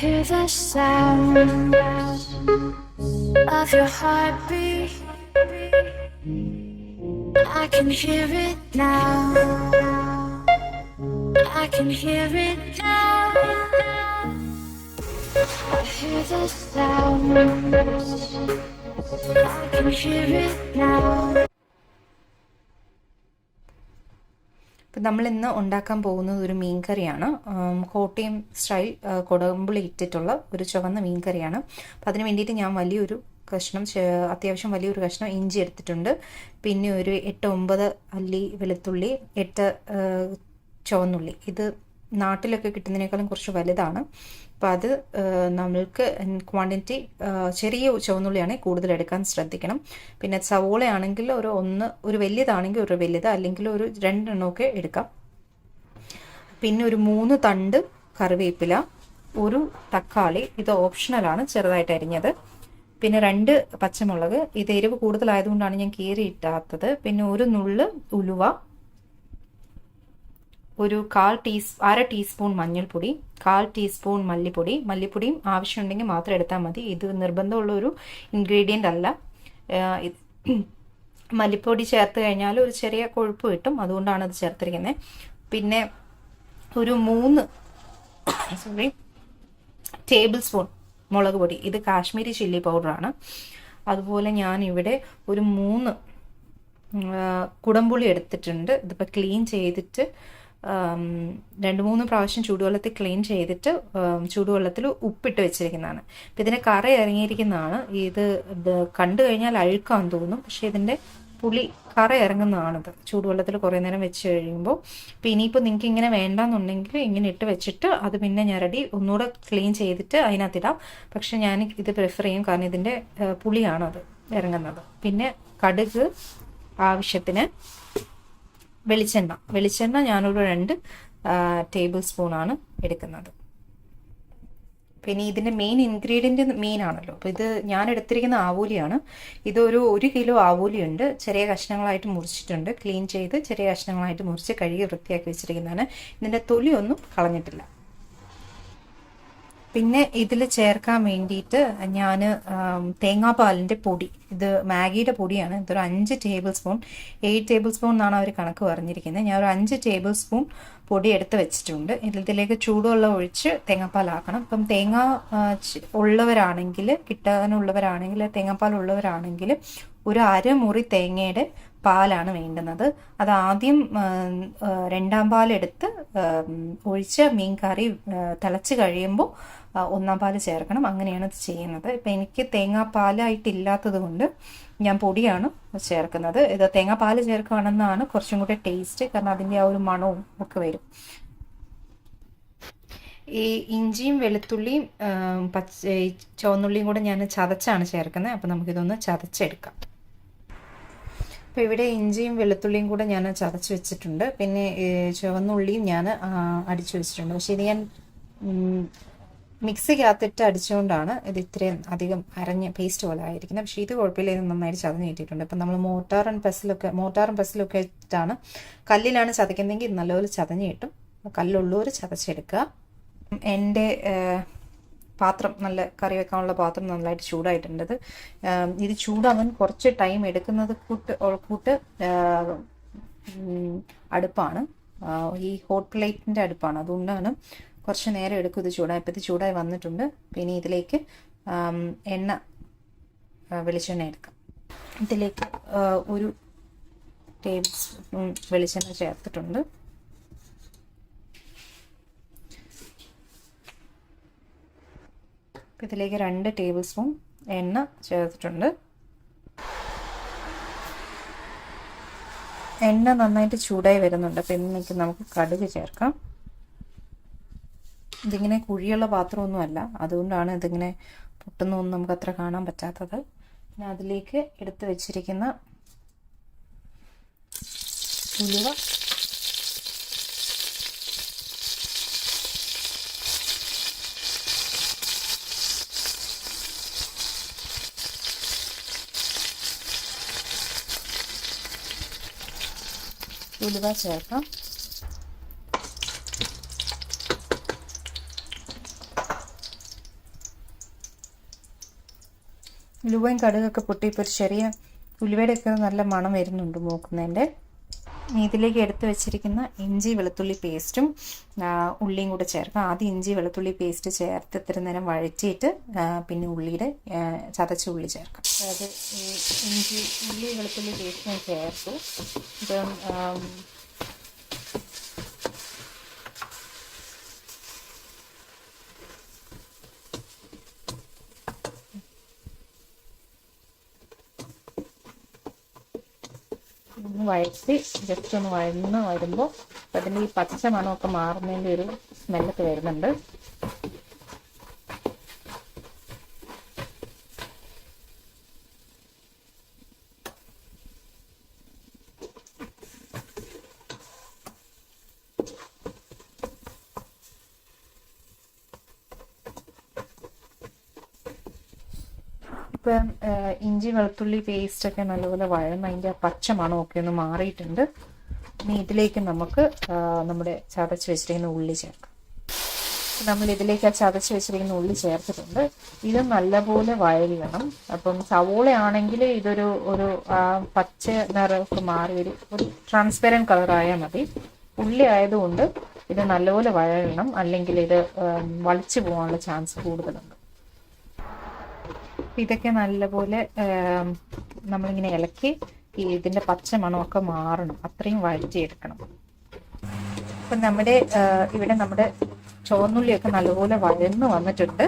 hear the sound of your heartbeat. I can hear it now. I can hear it now. I hear the sound. I can hear it now. ഇപ്പം നമ്മളിന്ന് ഉണ്ടാക്കാൻ പോകുന്നത് ഒരു മീൻ കറിയാണ്. Kottayam style കൊടമ്പുളി ഇട്ടിട്ടുള്ള ഒരു ചുവന്ന മീൻ കറിയാണ്. അപ്പം അതിന് വേണ്ടിയിട്ട് ഞാൻ വലിയൊരു കഷ്ണം, അത്യാവശ്യം വലിയൊരു കഷ്ണം ഇഞ്ചി എടുത്തിട്ടുണ്ട്. പിന്നെ ഒരു 8-9 അല്ലി വെളുത്തുള്ളി, 8 ചുവന്നുള്ളി. ഇത് നാട്ടിലൊക്കെ കിട്ടുന്നതിനേക്കാളും കുറച്ച് വലുതാണ്. അപ്പോൾ അത് നമ്മൾക്ക് ക്വാണ്ടിറ്റി ചെറിയ ചുവന്നുള്ളിയാണെങ്കിൽ കൂടുതൽ എടുക്കാൻ ശ്രദ്ധിക്കണം. പിന്നെ സവോളയാണെങ്കിൽ ഒരു വലിയതാണെങ്കിൽ ഒരു വലുത്, അല്ലെങ്കിൽ ഒരു 2 എണ്ണമൊക്കെ എടുക്കാം. പിന്നെ ഒരു 3 തണ്ട് കറിവേപ്പില, ഒരു തക്കാളി, ഇത് ഓപ്ഷണലാണ്, ചെറുതായിട്ട് അരിഞ്ഞത്. പിന്നെ 2 പച്ചമുളക്, ഇത് എരിവ് കൂടുതലായതുകൊണ്ടാണ് ഞാൻ കീറിയിട്ടാത്തത്. പിന്നെ ഒരു നുള്ള് ഉലുവ, ഒരു അര ടീസ്പൂൺ മഞ്ഞൾപ്പൊടി, 1/4 ടീസ്പൂൺ മല്ലിപ്പൊടിയും ആവശ്യമുണ്ടെങ്കിൽ മാത്രം എടുത്താൽ മതി. ഇത് നിർബന്ധമുള്ള ഒരു ഇൻഗ്രീഡിയൻ്റ് അല്ല. മല്ലിപ്പൊടി ചേർത്ത് കഴിഞ്ഞാൽ ഒരു ചെറിയ കൊഴുപ്പ് കിട്ടും, അതുകൊണ്ടാണ് അത് ചേർത്തിരിക്കുന്നത്. പിന്നെ ഒരു 3 ടേബിൾ സ്പൂൺ മുളക് പൊടി, ഇത് കാശ്മീരി ചില്ലി പൗഡറാണ്. അതുപോലെ ഞാൻ ഇവിടെ ഒരു 3 കുടംപുളി എടുത്തിട്ടുണ്ട്. ഇതിപ്പോൾ ക്ലീൻ ചെയ്തിട്ട് 2-3 പ്രാവശ്യം ചൂടുവെള്ളത്തിൽ ക്ലീൻ ചെയ്തിട്ട് ചൂടുവെള്ളത്തിൽ ഉപ്പിട്ട് വെച്ചിരിക്കുന്നതാണ്. അപ്പം ഇതിന് കറ ഇറങ്ങിയിരിക്കുന്നതാണ്. ഇത് കണ്ടു കഴിഞ്ഞാൽ അഴുക്കാന്ന് തോന്നും, പക്ഷേ ഇതിൻ്റെ പുളി കറ ഇറങ്ങുന്നതാണിത് ചൂടുവെള്ളത്തിൽ കുറേ നേരം വെച്ച് കഴിയുമ്പോൾ. അപ്പം ഇനിയിപ്പോൾ നിങ്ങൾക്ക് ഇങ്ങനെ വേണ്ടാന്നുണ്ടെങ്കിൽ ഇങ്ങനെ ഇട്ട് വെച്ചിട്ട് അത് പിന്നെ ഞരടി ഒന്നുകൂടെ ക്ലീൻ ചെയ്തിട്ട് അതിനകത്തിടാം. പക്ഷെ ഞാൻ ഇത് പ്രിഫർ ചെയ്യും, കാരണം ഇതിൻ്റെ പുളിയാണ് അത് ഇറങ്ങുന്നത്. പിന്നെ കടുക്, ആവശ്യത്തിന് വെളിച്ചെണ്ണ ഞാനൊരു 2 ടേബിൾ സ്പൂണാണ് എടുക്കുന്നത്. പിന്നെ ഇതിൻ്റെ മെയിൻ ഇൻഗ്രീഡിയൻറ്റ് മീനാണല്ലോ. അപ്പോൾ ഇത് ഞാൻ എടുത്തിരിക്കുന്ന ആവൂലിയാണ്. ഇതൊരു 1 കിലോ ആവൂലിയുണ്ട്. ചെറിയ കഷ്ണങ്ങളായിട്ട് മുറിച്ചിട്ടുണ്ട്. ക്ലീൻ ചെയ്ത് ചെറിയ കഷ്ണങ്ങളായിട്ട് മുറിച്ച് കഴുകി വൃത്തിയാക്കി വെച്ചിരിക്കുന്നതാണ്. ഇതിൻ്റെ തൊലിയൊന്നും കളഞ്ഞിട്ടില്ല. പിന്നെ ഇതിൽ ചേർക്കാൻ വേണ്ടിയിട്ട് ഞാൻ തേങ്ങാപ്പാലിൻ്റെ പൊടി, ഇത് മാഗിയുടെ പൊടിയാണ്. ഇതൊരു 5 ടേബിൾ സ്പൂൺ, 8 ടേബിൾ സ്പൂൺ എന്നാണ് അവർ കണക്ക് പറഞ്ഞിരിക്കുന്നത്. ഞാൻ ഒരു 5 ടേബിൾ സ്പൂൺ പൊടി എടുത്ത് വെച്ചിട്ടുണ്ട്. ഇതിലേക്ക് ചൂടുവെള്ളം ഒഴിച്ച് തേങ്ങാപ്പാലാക്കണം. അപ്പം തേങ്ങ കിട്ടാനുള്ളവരാണെങ്കിൽ തേങ്ങാപ്പാൽ ഉള്ളവരാണെങ്കിൽ ഒരു അരമുറി തേങ്ങയുടെ പാലാണ് വേണ്ടുന്നത്. അത് ആദ്യം 2ാം പാലെടുത്ത് ഒഴിച്ച് മീൻ കറി തിളച്ച് കഴിയുമ്പോൾ 1ാം പാല് ചേർക്കണം. അങ്ങനെയാണ് ഇത് ചെയ്യുന്നത്. ഇപ്പം എനിക്ക് തേങ്ങാപ്പാലായിട്ടില്ലാത്തത് കൊണ്ട് ഞാൻ പൊടിയാണ് ചേർക്കുന്നത്. ഇത് തേങ്ങാപ്പാൽ ചേർക്കുകയാണെന്നാണ് കുറച്ചും കൂടെ ടേസ്റ്റ്, കാരണം അതിൻ്റെ ആ ഒരു മണവും ഒക്കെ വരും. ഈ ഇഞ്ചിയും വെളുത്തുള്ളിയും ചുവന്നുള്ളിയും കൂടെ ഞാൻ ചതച്ചാണ് ചേർക്കുന്നത്. അപ്പോൾ നമുക്കിതൊന്ന് ചതച്ചെടുക്കാം. അപ്പോൾ ഇവിടെ ഇഞ്ചിയും വെളുത്തുള്ളിയും കൂടെ ഞാൻ ചതച്ച് വെച്ചിട്ടുണ്ട്. പിന്നെ ചുവന്നുള്ളിയും ഞാൻ അടിച്ചു വെച്ചിട്ടുണ്ട്. പക്ഷേ ഇത് ഞാൻ മിക്സിക്കകത്തിട്ട് അടിച്ചുകൊണ്ടാണ് ഇത് ഇത്രയും അധികം അരഞ്ഞ പേസ്റ്റ് പോലെ ആയിരിക്കുന്നത്. പക്ഷേ ഇത് കുഴപ്പമില്ല, ഇത് നന്നായിട്ട് ചതഞ്ഞ് കിട്ടിയിട്ടുണ്ട്. അപ്പം നമ്മൾ മോട്ടാറും പെസലൊക്കെ ഇട്ടിട്ടാണ്, കല്ലിലാണ് ചതയ്ക്കുന്നതെങ്കിൽ ഇത് നല്ലപോലെ ചതഞ്ഞ് കിട്ടും. കല്ലുള്ളവർ ചതച്ചെടുക്കുക. എൻ്റെ പാത്രം, നല്ല കറി വെക്കാനുള്ള പാത്രം നന്നായിട്ട് ചൂടായിട്ടുണ്ട്. ഇത് ചൂടാവാൻ കുറച്ച് ടൈം എടുക്കുന്നത് കൂട്ട് അടുപ്പാണ്, ഈ ഹോട്ട് പ്ലേറ്റിൻ്റെ അടുപ്പാണ്. അതുകൊണ്ടാണ് കുറച്ച് നേരം എടുക്കും ഇത് ചൂടായി. ഇപ്പോൾ ഇത് ചൂടായി വന്നിട്ടുണ്ട്. പിന്നെ ഇതിലേക്ക് വെളിച്ചെണ്ണ എടുക്കാം. ഇതിലേക്ക് ഒരു ടേബിൾ സ്പൂൺ വെളിച്ചെണ്ണ ചേർത്തിട്ടുണ്ട്. ഇതിലേക്ക് 2 ടേബിൾ സ്പൂൺ എണ്ണ ചേർത്തിട്ടുണ്ട്. എണ്ണ നന്നായിട്ട് ചൂടായി വരുന്നുണ്ട്. അപ്പോൾ ഇതിലേക്ക് നമുക്ക് കടുക് ചേർക്കാം. ഇതിങ്ങനെ കുഴിയുള്ള പാത്രമൊന്നുമല്ല, അതുകൊണ്ടാണ് ഇതിങ്ങനെ പൊട്ടുന്നൊന്നും നമുക്ക് അത്ര കാണാൻ പറ്റാത്തത്. പിന്നെ അതിലേക്ക് എടുത്ത് വെച്ചിരിക്കുന്ന ഉലുവ, ചേർക്കാം. ഉലുവയും കടുകൊക്കെ പൊട്ടി ഇപ്പോൾ ഒരു ചെറിയ ഉലുവയുടെയൊക്കെ നല്ല മണം വരുന്നുണ്ട് മൂക്കുന്നതിൻ്റെ. ഇതിലേക്ക് എടുത്ത് വെച്ചിരിക്കുന്ന ഇഞ്ചി വെളുത്തുള്ളി പേസ്റ്റും ഉള്ളിയും കൂടെ ചേർക്കാം. ആദ്യം ഇഞ്ചി വെളുത്തുള്ളി പേസ്റ്റ് ചേർത്ത് ഇത്തിരി നേരം വഴറ്റിയിട്ട് പിന്നെ ഉള്ളിയുടെ ചതച്ച ഉള്ളി ചേർക്കാം. അതായത് ഉള്ളി വെളുത്തുള്ളി പേസ്റ്റ് ഞാൻ ചേർത്തു. ഇപ്പം ഒന്ന് വഴറ്റി ജസ്റ്റ് ഒന്ന് വഴന്ന് വരുമ്പോൾ അതിൻ്റെ ഈ പച്ച മണമൊക്കെ മാറുന്നതിൻ്റെ ഒരു സ്മെല്ലൊക്കെ വരുന്നുണ്ട്. ഇപ്പം ഇഞ്ചി വെളുത്തുള്ളി പേസ്റ്റൊക്കെ നല്ലപോലെ വഴന്ന് അതിൻ്റെ ആ പച്ച മണമൊക്കെ ഒന്ന് മാറിയിട്ടുണ്ട്. ഇനി ഇതിലേക്ക് നമുക്ക് നമ്മുടെ ചതച്ച് വെച്ചിരിക്കുന്ന ഉള്ളി ചേർക്കാം. നമ്മൾ ഇതിലേക്ക് ആ ചതച്ച് വെച്ചിരിക്കുന്ന ഉള്ളി ചേർത്തിട്ടുണ്ട്. ഇത് നല്ലപോലെ വഴലണം. അപ്പം സവോളയാണെങ്കിൽ ഇതൊരു പച്ച നിറമൊക്കെ മാറി ഒരു ട്രാൻസ്പെറൻറ്റ് കളറായാൽ മതി. ഉള്ളി ആയതുകൊണ്ട് ഇത് നല്ലപോലെ വഴലണം, അല്ലെങ്കിൽ ഇത് വളിച്ചു പോകാനുള്ള ചാൻസ് കൂടുതലുണ്ട്. ഇതൊക്കെ നല്ലപോലെ നമ്മളിങ്ങനെ ഇളക്കി ഇതിൻ്റെ പച്ച മണമൊക്കെ മാറണം, അത്രയും വഴറ്റിയെടുക്കണം. അപ്പം ഇവിടെ നമ്മുടെ ചുവന്നുള്ളിയൊക്കെ നല്ലപോലെ വഴന്ന് വന്നിട്ടുണ്ട്.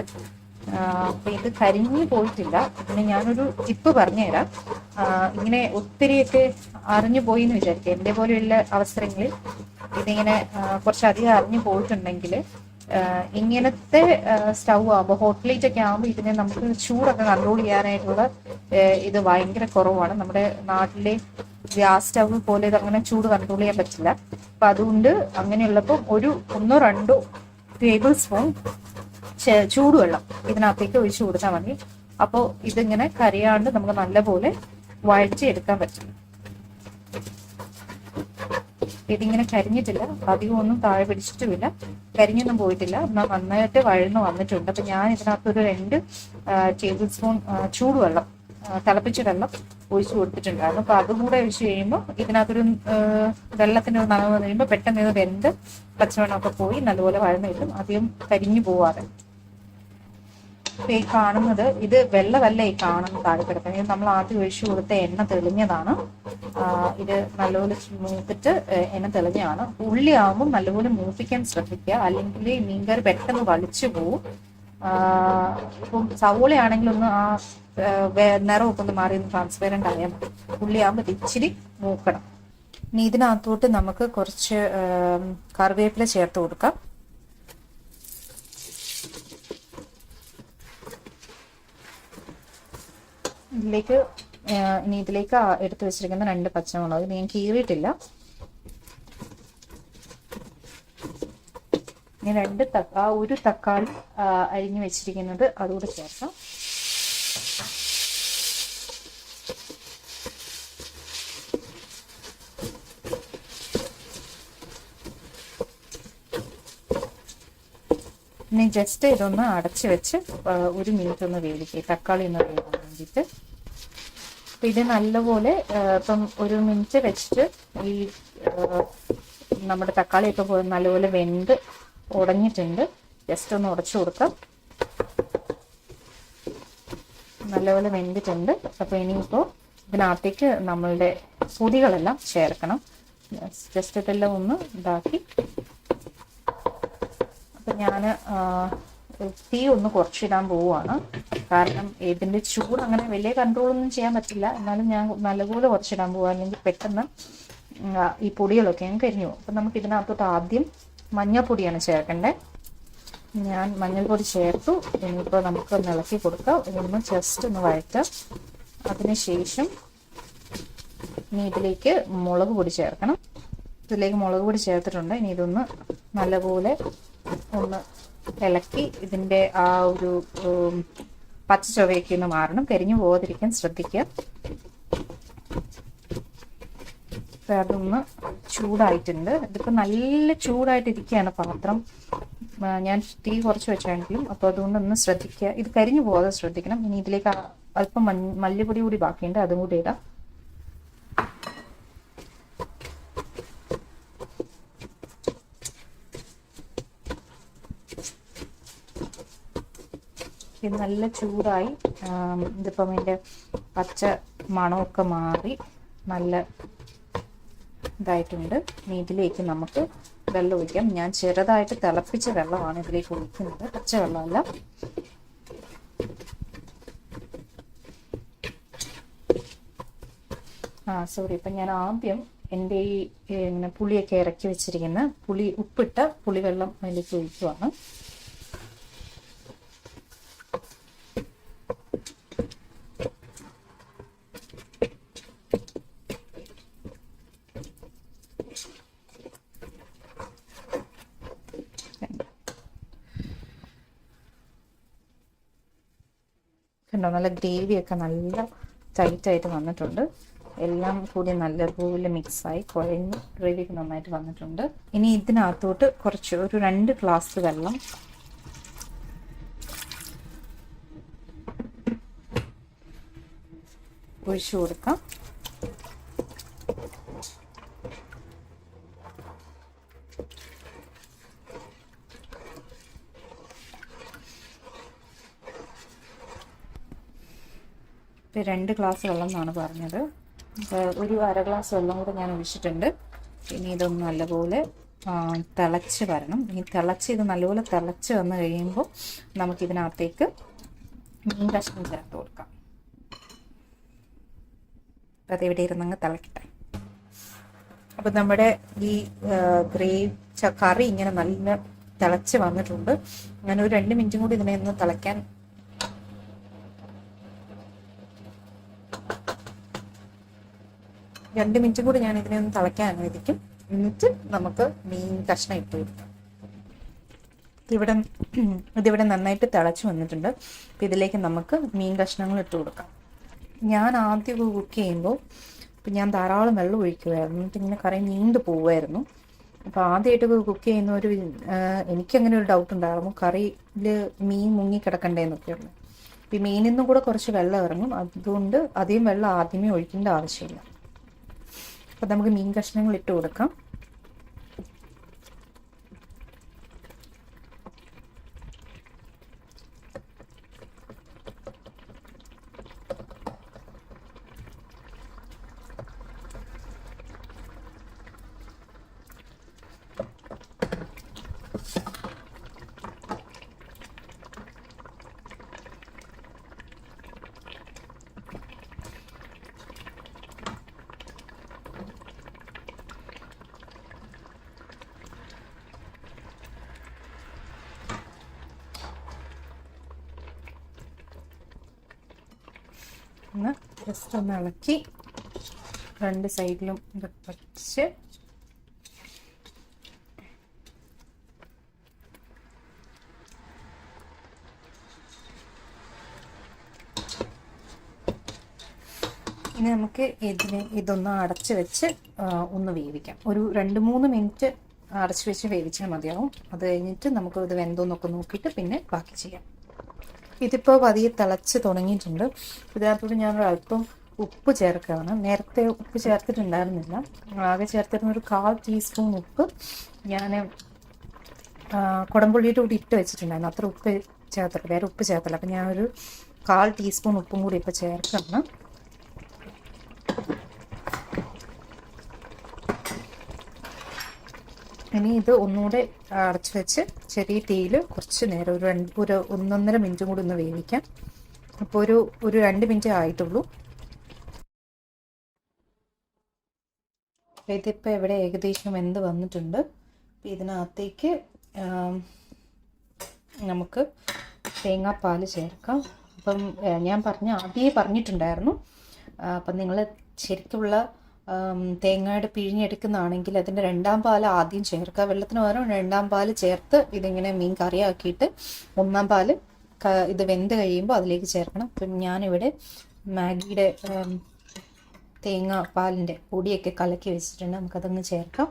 അപ്പം ഇത് കരിഞ്ഞു പോയിട്ടില്ല. പിന്നെ ഞാനൊരു ടിപ്പ് പറഞ്ഞുതരാം. ഇങ്ങനെ ഒത്തിരിയൊക്കെ അറിഞ്ഞു പോയി എന്ന് വിചാരിക്കുക. എൻ്റെ പോലെയുള്ള അവസരങ്ങളിൽ ഇതിങ്ങനെ കുറച്ചധികം അറിഞ്ഞു പോയിട്ടുണ്ടെങ്കിൽ ഇങ്ങനത്തെ സ്റ്റൗ ആകുമ്പോൾ ഹോട്ട് ലൈറ്റ് ഒക്കെ ആകുമ്പോൾ ഇതിനെ നമുക്ക് ചൂടൊക്കെ കൺട്രോൾ ചെയ്യാനായിട്ടുള്ള ഇത് ഭയങ്കര കുറവാണ്. നമ്മുടെ നാട്ടിലെ ഗ്യാസ് സ്റ്റൗ പോലെ ഇത് അങ്ങനെ ചൂട് കൺട്രോൾ ചെയ്യാൻ പറ്റില്ല. അപ്പം അതുകൊണ്ട് അങ്ങനെയുള്ളപ്പോൾ 1-2 ടേബിൾ സ്പൂൺ ചൂടുവെള്ളം ഇതിനകത്തേക്ക് ഒഴിച്ചു കൊടുത്താൽ മതി. അപ്പോൾ ഇതിങ്ങനെ കരിയാണ്ട് നമുക്ക് നല്ലപോലെ വഴറ്റിയെടുക്കാൻ പറ്റും. ഇതിങ്ങനെ കരിഞ്ഞിട്ടില്ല, അധികം ഒന്നും താഴെ പിടിച്ചിട്ടുമില്ല, കരിഞ്ഞൊന്നും പോയിട്ടില്ല, എന്നാൽ നന്നായിട്ട് വഴന്ന് വന്നിട്ടുണ്ട്. അപ്പം ഞാൻ ഇതിനകത്തൊരു 2 ടേബിൾ സ്പൂൺ ചൂടുവെള്ളം, തിളപ്പിച്ച വെള്ളം ഒഴിച്ചു കൊടുത്തിട്ടുണ്ടായിരുന്നു. അപ്പം അതും കൂടെ ഒഴിച്ച് കഴിയുമ്പോൾ ഇതിനകത്തൊരു വെള്ളത്തിൻ്റെ ഒരു നനവ് കഴിയുമ്പോൾ പെട്ടെന്ന് ഇത് വെന്ത് പച്ചവെള്ളമൊക്കെ പോയി നല്ലപോലെ വഴന്ന് കിട്ടും, അധികം കരിഞ്ഞു പോവാതെ. ഈ കാണുന്നത് ഇത് വെള്ളമല്ല, ഈ കാണുന്ന താഴെ കിടക്കുന്നത് ഇത് നമ്മൾ ആദ്യം ഒഴിച്ചു കൊടുത്ത എണ്ണ തെളിഞ്ഞതാണ്. ഇത് നല്ലപോലെ മൂത്തിട്ട് എണ്ണ തെളിഞ്ഞാണ്. ഉള്ളി ആകുമ്പോൾ നല്ലപോലെ മൂപ്പിക്കാൻ ശ്രദ്ധിക്കുക, അല്ലെങ്കിൽ മീൻകറി പെട്ടെന്ന് വലിച്ചു പോവും. ഇപ്പം സവോളയാണെങ്കിൽ ഒന്ന് ആ നിറമൊക്കെ ഒന്ന് മാറി ഒന്ന് ട്രാൻസ്പെറൻ്റ് ആയാൽ മതി. ഉള്ളി ആകുമ്പോൾ ഇച്ചിരി മൂക്കണം. ഇനി ഇതിനകത്തോട്ട് നമുക്ക് കുറച്ച് കറിവേപ്പില ചേർത്ത് കൊടുക്കാം. ഇതിലേക്ക് എടുത്തു വെച്ചിരിക്കുന്ന 2 പച്ചമുളക് ഇത് ഞാൻ കീറിയിട്ടില്ല. ഇനി 1 തക്കാളി അരിഞ്ഞു വെച്ചിരിക്കുന്നത് അതുകൂടെ ചേർക്കാം. ഇനി ജസ്റ്റ് ഇതൊന്ന് അടച്ച് വെച്ച് 1 മിനിറ്റ് ഒന്ന് വേവിക്കുക, തക്കാളി ഒന്ന് വേവാൻ വേണ്ടിയിട്ട്. അപ്പം ഇത് നല്ലപോലെ ഇപ്പം 1 മിനിറ്റ് വെച്ചിട്ട് ഈ നമ്മുടെ തക്കാളിയൊക്കെ നല്ലപോലെ വെന്ത് ഉടഞ്ഞിട്ടുണ്ട്. ജസ്റ്റ് ഒന്ന് ഉടച്ചു കൊടുക്കാം. നല്ലപോലെ വെന്തിട്ടുണ്ട്. അപ്പോൾ ഇനിയിപ്പോൾ ഇതിനകത്തേക്ക് നമ്മളുടെ പൊടികളെല്ലാം ചേർക്കണം. ജസ്റ്റ് ഇതെല്ലാം ഒന്ന് ഇതാക്കി. അപ്പം ഞാൻ തീ ഒന്ന് കുറച്ചിടാൻ പോവുകയാണ്. കാരണം ഇതിൻ്റെ ചൂട് അങ്ങനെ വലിയ കൺട്രോളൊന്നും ചെയ്യാൻ പറ്റില്ല, എന്നാലും ഞാൻ നല്ലപോലെ കുറച്ചിടാൻ പോവുക, അല്ലെങ്കിൽ പെട്ടെന്ന് ഈ പൊടികളൊക്കെ ഞാൻ കരിഞ്ഞു പോകും. അപ്പം നമുക്ക് ഇതിനകത്തോട്ട് ആദ്യം മഞ്ഞൾപ്പൊടിയാണ് ചേർക്കേണ്ടത്. ഞാൻ മഞ്ഞൾപ്പൊടി ചേർത്തു. ഇനിയിപ്പോൾ നമുക്കൊന്ന് ഇളക്കി കൊടുക്കാം. ഇതൊന്ന് ജസ്റ്റ് ഒന്ന് വഴറ്റാം. അതിനുശേഷം ഇനി ഇതിലേക്ക് മുളക് പൊടി ചേർക്കണം. ഇതിലേക്ക് മുളക് പൊടി ചേർത്തിട്ടുണ്ട്. ഇനി ഇതൊന്ന് നല്ലപോലെ ഒന്ന് ഇളക്കി ഇതിൻ്റെ ആ ഒരു പച്ച ചുവയൊക്കെ ഒന്ന് മാറണം, കരിഞ്ഞു പോകാതിരിക്കാൻ ശ്രദ്ധിക്കുക. അതൊന്ന് ചൂടായിട്ടുണ്ട്. ഇതിപ്പോൾ നല്ല ചൂടായിട്ടിരിക്കുകയാണ് പാത്രം. ഞാൻ തീ കുറച്ച് വെച്ചാണെങ്കിലും, അപ്പോൾ അതുകൊണ്ട് ഒന്ന് ശ്രദ്ധിക്കുക, ഇത് കരിഞ്ഞു പോകാതെ ശ്രദ്ധിക്കണം. ഇനി ഇതിലേക്ക് അല്പം മല്ലിപ്പൊടി കൂടി ബാക്കിയുണ്ട്, അതും കൂടി ഇടാം. ഇത് നല്ല ചൂടായി. ഇതിപ്പം അതിൻ്റെ പച്ച മണമൊക്കെ മാറി നല്ല ഇതായിട്ടുണ്ട്. ഇനി ഇതിലേക്ക് നമുക്ക് വെള്ളം ഒഴിക്കാം. ഞാൻ ചെറുതായിട്ട് തിളപ്പിച്ച വെള്ളമാണ് ഇതിലേക്ക് ഒഴിക്കുന്നത്, പച്ച വെള്ളമല്ല. സോറി, ഇപ്പം ഞാൻ ആദ്യം എൻ്റെ ഈ ഇങ്ങനെ പുളിയൊക്കെ ഇറക്കി വെച്ചിരിക്കുന്ന ഉപ്പിട്ട പുളിവെള്ളം അതിലേക്ക് ഒഴിക്കുവാണ്. കണ്ടോ, നല്ല ഗ്രേവിയൊക്കെ നല്ല ടൈറ്റായിട്ട് വന്നിട്ടുണ്ട്. എല്ലാം കൂടി നല്ലപോലെ മിക്സായി കുഴഞ്ഞ് ഗ്രേവിയൊക്കെ നന്നായിട്ട് വന്നിട്ടുണ്ട്. ഇനി ഇതിനകത്തോട്ട് ഒരു 2 ഗ്ലാസ് വെള്ളം ഒഴിച്ചു കൊടുക്കാം. ഇപ്പോൾ 2 ഗ്ലാസ് വെള്ളം എന്നാണ് പറഞ്ഞത്. ഒരു 1/2 ഗ്ലാസ് വെള്ളം കൂടെ ഞാൻ ഒഴിച്ചിട്ടുണ്ട്. ഇനി ഇതൊന്ന് നല്ലപോലെ തിളച്ച് വരണം. ഇത് നല്ലപോലെ തിളച്ച് വന്ന് കഴിയുമ്പോൾ നമുക്കിതിനകത്തേക്ക് മീൻ കഷ്ണം ചേർത്ത് കൊടുക്കാം. അതെവിടെ ഇരുന്നങ്ങ് തിളക്കട്ടെ. അപ്പം നമ്മുടെ ഈ കറി ഇങ്ങനെ നല്ല തിളച്ച് വന്നിട്ടുണ്ട്. അങ്ങനെ ഒരു 2 മിനിറ്റും കൂടി ഇതിനെ ഒന്ന് തിളയ്ക്കാൻ 2 മിനിറ്റും കൂടി ഞാൻ ഇതിനെ ഒന്ന് തിളയ്ക്കാൻ അനുവദിക്കും. എന്നിട്ട് നമുക്ക് മീൻ കഷ്ണം ഇട്ട് കൊടുക്കാം. ഇതിവിടെ നന്നായിട്ട് തിളച്ച് വന്നിട്ടുണ്ട്. അപ്പം ഇതിലേക്ക് നമുക്ക് മീൻ കഷ്ണങ്ങൾ ഇട്ട് കൊടുക്കാം. ഞാൻ ആദ്യം കുക്ക് ചെയ്യുമ്പോൾ ഞാൻ ധാരാളം വെള്ളം ഒഴിക്കുമായിരുന്നു. എന്നിട്ട് ഇങ്ങനെ കറി നീണ്ടു പോവുമായിരുന്നു. അപ്പോൾ ആദ്യമായിട്ട് കുക്ക് ചെയ്യുന്നവർ എനിക്കങ്ങനെ ഒരു ഡൗട്ട് ഉണ്ടായിരുന്നു, കറിയിൽ മീൻ മുങ്ങി കിടക്കണ്ടേന്നൊക്കെയുണ്ട്. അപ്പം ഈ മീനിൽ നിന്നും കൂടെ കുറച്ച് വെള്ളം ഇറങ്ങും. അതുകൊണ്ട് അധികം വെള്ളം ആദ്യമേ ഒഴിക്കേണ്ട ആവശ്യമില്ല. അപ്പം നമുക്ക് മീൻ കഷ്ണങ്ങൾ ഇട്ട് കൊടുക്കാം. ഒന്ന് ജസ്റ്റ് ഒന്ന് ഇളക്കി 2 സൈഡിലും ഇത് പറ്റിച്ച് ഇനി നമുക്ക് ഇതൊന്ന് അടച്ച് വെച്ച് ഒന്ന് വേവിക്കാം. ഒരു 2-3 മിനിറ്റ് അടച്ച് വെച്ച് വേവിച്ചാൽ മതിയാവും. അത് കഴിഞ്ഞിട്ട് നമുക്ക് ഇത് വെന്തോന്നൊക്കെ നോക്കിയിട്ട് പിന്നെ ബാക്കി ചെയ്യാം. ഇതിപ്പോൾ പതിയെ തിളച്ച് തുടങ്ങിയിട്ടുണ്ട്. ഇതിനകത്തോട് ഞാൻ അല്പം ഉപ്പ് ചേർക്കുകയാണ്. നേരത്തെ ഉപ്പ് ചേർത്തിട്ടുണ്ടായിരുന്നില്ല. ആകെ ചേർത്തിരുന്നൊരു 1/4 ടീസ്പൂൺ ഉപ്പ് ഞാൻ കുടംപുളിയുടെ കൂടി ഇട്ട് വെച്ചിട്ടുണ്ടായിരുന്നു. അത്ര ഉപ്പ് ചേർത്തില്ല, വേറെ ഉപ്പ് ചേർത്തില്ല. അപ്പം ഞാനൊരു 1/4 ടീസ്പൂൺ ഉപ്പും കൂടി ഇപ്പോൾ ചേർക്കണം. ഇനി ഇത് ഒന്നുകൂടെ അടച്ചു വെച്ച് ചെറിയ തീയിൽ കുറച്ച് നേരം ഒരു 1-1.5 മിനിറ്റും കൂടി ഒന്ന് വേവിക്കാം. അപ്പോൾ ഒരു 2 മിനിറ്റ് ആയിട്ടുള്ളൂ. ഇതിപ്പോൾ ഇവിടെ ഏകദേശം വെന്ത് വന്നിട്ടുണ്ട്. ഇതിനകത്തേക്ക് നമുക്ക് തേങ്ങാപ്പാൽ ചേർക്കാം. അപ്പം ഞാൻ ആദ്യമേ പറഞ്ഞിട്ടുണ്ടായിരുന്നു, അപ്പം നിങ്ങൾ ശരിക്കുള്ള തേങ്ങയുടെ പിഴിഞ്ഞെടുക്കുന്നതാണെങ്കിൽ അതിൻ്റെ 2ാം പാൽ ആദ്യം ചേർക്കുക. വെള്ളത്തിന് പകരം 2ാം പാൽ ചേർത്ത് ഇതിങ്ങനെ മീൻ കറിയാക്കിയിട്ട് 1ാം പാൽ ഇത് വെന്ത് കഴിയുമ്പോൾ അതിലേക്ക് ചേർക്കണം. അപ്പം ഞാനിവിടെ മാഗിയുടെ തേങ്ങാപ്പാലിൻ്റെ പൊടിയൊക്കെ കലക്കി വെച്ചിട്ടുണ്ട്. നമുക്കതൊന്ന് ചേർക്കാം.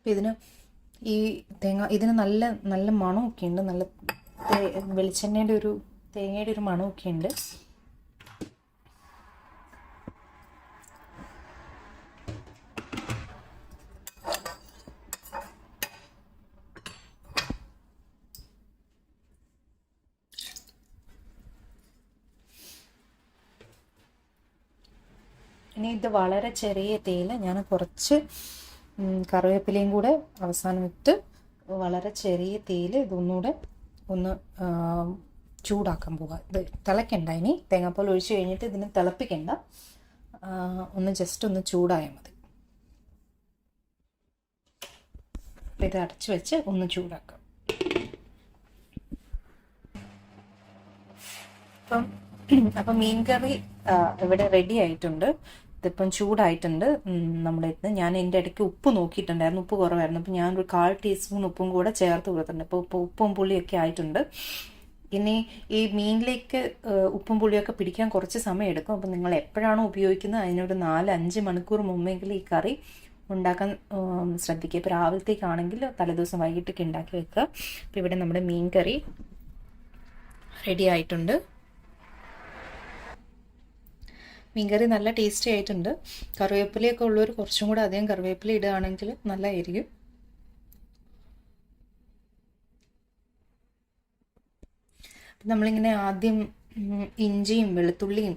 അപ്പോൾ ഈ ഇതിന് നല്ല നല്ല മണമൊക്കെ ഉണ്ട്, നല്ല വെളിച്ചെണ്ണയുടെ തേങ്ങയുടെ ഒരു മണമൊക്കെ ഉണ്ട്. ഇനി ഇത് വളരെ ചെറിയ തീയിൽ ഞാൻ കുറച്ച് കറിവേപ്പിലയും കൂടെ അവസാനം ഇട്ട് വളരെ ചെറിയ തീയിൽ ഇതൊന്നുകൂടെ ഒന്ന് ചൂടാക്കാൻ പോവുക. ഇത് തിളയ്ക്കണ്ട, ഇനി തേങ്ങാപ്പാൽ ഒഴിച്ച് കഴിഞ്ഞിട്ട് ഇതിനെ തിളപ്പിക്കണ്ട, ഒന്ന് ജസ്റ്റ് ഒന്ന് ചൂടായാൽ മതി. ഇത് അടച്ചു വെച്ച് ഒന്ന് ചൂടാക്കാം. അപ്പം മീൻ കറി ഇവിടെ റെഡി ആയിട്ടുണ്ട്. ഇതിപ്പം ചൂടായിട്ടുണ്ട്. ഞാൻ എൻ്റെ ഇടയ്ക്ക് ഉപ്പ് നോക്കിയിട്ടുണ്ടായിരുന്നു, ഉപ്പ് കുറവായിരുന്നു. അപ്പം ഞാനൊരു 1/4 ടീസ്പൂൺ ഉപ്പും കൂടെ ചേർത്ത് കൊടുത്തിട്ടുണ്ട്. ഇപ്പോൾ ഉപ്പും പുളിയൊക്കെ ആയിട്ടുണ്ട്. ഇനി ഈ മീനിലേക്ക് ഉപ്പും പുളിയൊക്കെ പിടിക്കാൻ കുറച്ച് സമയം എടുക്കും. അപ്പം നിങ്ങൾ എപ്പോഴാണോ ഉപയോഗിക്കുന്നത് അതിനൊരു 4-5 മണിക്കൂർ മുമ്പെങ്കിലും ഈ കറി ഉണ്ടാക്കാൻ ശ്രദ്ധിക്കുക. ഇപ്പോൾ രാവിലത്തേക്കാണെങ്കിൽ തലേദിവസം വൈകിട്ടൊക്കെ ഉണ്ടാക്കി വെക്കുക. അപ്പോൾ ഇവിടെ നമ്മുടെ മീൻ കറി റെഡി ആയിട്ടുണ്ട്. മീൻകറി നല്ല ടേസ്റ്റി ആയിട്ടുണ്ട്. കറിവേപ്പിലയൊക്കെ ഉള്ളവർ കുറച്ചും കൂടെ അധികം കറിവേപ്പില ഇടുകയാണെങ്കിൽ നല്ലതായിരിക്കും. നമ്മളിങ്ങനെ ആദ്യം ഇഞ്ചിയും വെളുത്തുള്ളിയും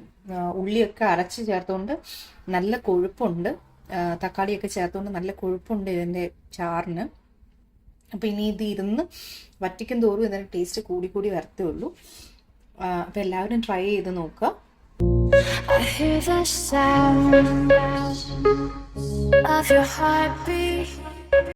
ഉള്ളിയൊക്കെ അരച്ച് ചേർത്തുകൊണ്ട് നല്ല കൊഴുപ്പുണ്ട്, തക്കാളിയൊക്കെ ചേർത്തുകൊണ്ട് നല്ല കൊഴുപ്പുണ്ട് ഇതിൻ്റെ ചാറിന്. അപ്പോൾ ഇനി ഇത് ഇരുന്ന് വറ്റിക്കും തോറും ഇതിൻ്റെ ടേസ്റ്റ് കൂടി വരത്തേ ഉള്ളൂ. അപ്പോൾ എല്ലാവരും ട്രൈ ചെയ്ത് നോക്കുക. I hear the sound of your heartbeat.